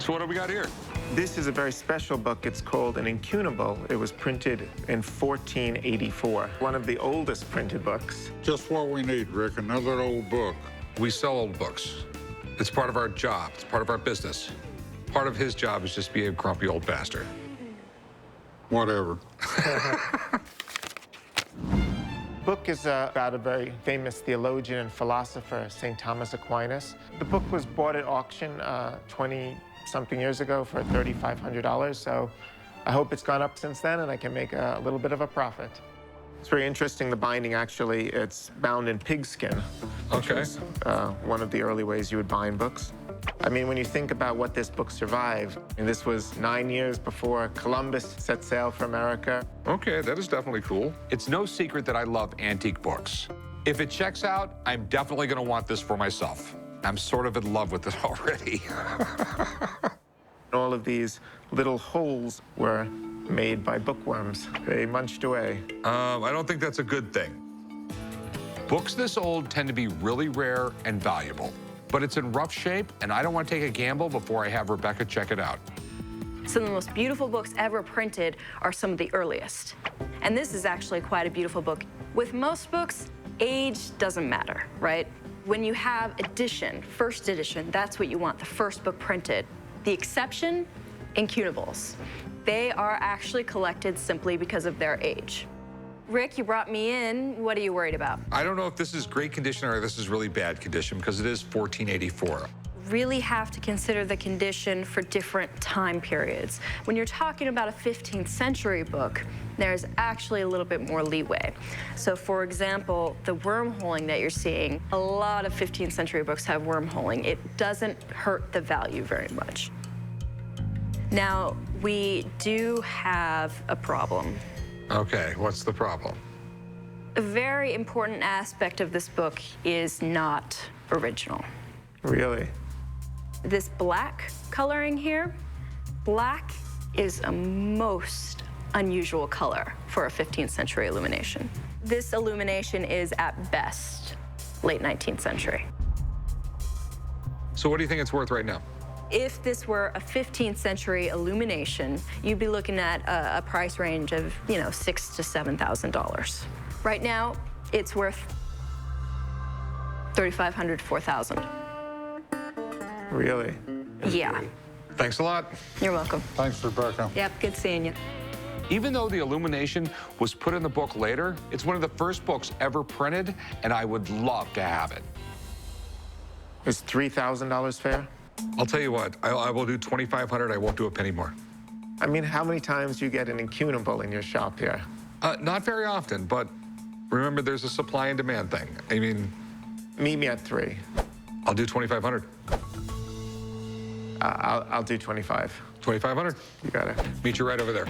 So what do we got here? This is a very special book. It's called an Incunable. It was printed in 1484, one of the oldest printed books. Just what we need, Rick, another old book. We sell old books. It's part of our job. It's part of our business. Part of his job is just be a grumpy old bastard. Whatever. The book is about a very famous theologian and philosopher, St. Thomas Aquinas. The book was bought at auction 20-something years ago for $3,500, so I hope it's gone up since then and I can make a little bit of a profit. It's very interesting, the binding, actually. It's bound in pigskin, which is one of the early ways you would bind books. I mean, when you think about what this book survived, and this was 9 years before Columbus set sail for America. Okay, that is definitely cool. It's no secret that I love antique books. If it checks out, I'm definitely going to want this for myself. I'm sort of in love with it already. All of these little holes were made by bookworms. They munched away. I don't think that's a good thing. Books this old tend to be really rare and valuable, but it's in rough shape, and I don't want to take a gamble before I have Rebecca check it out. Some of the most beautiful books ever printed are some of the earliest. And this is actually quite a beautiful book. With most books, age doesn't matter, right? When you have edition, first edition, that's what you want, the first book printed. The exception, Incunables. They are actually collected simply because of their age. Rick, you brought me in. What are you worried about? I don't know if this is great condition or this is really bad condition because it is 1484. Really have to consider the condition for different time periods. When you're talking about a 15th century book, there's actually a little bit more leeway. So for example, the wormholing that you're seeing, a lot of 15th century books have wormholing. It doesn't hurt the value very much. Now, we do have a problem. Okay, what's the problem? A very important aspect of this book is not original. Really? This black coloring here, black is a most unusual color for a 15th century illumination. This illumination is at best late 19th century. So what do you think it's worth right now? If this were a 15th century illumination, you'd be looking at a price range of, you know, $6,000 to $7,000. Right now, it's worth $3,500 to $4,000. Really? Yeah. Thanks a lot. You're welcome. Thanks, Rebecca. Yep, good seeing you. Even though the illumination was put in the book later, it's one of the first books ever printed, and I would love to have it. Is $3,000 fair? I'll tell you what, I will do $2,500. I won't do a penny more. I mean, how many times do you get an Incunable in your shop here? Not very often, but remember, there's a supply and demand thing. I mean, Meet me at 3. I'll do $2,500. I'll do 25. $2,500. You got it. Meet you right over there.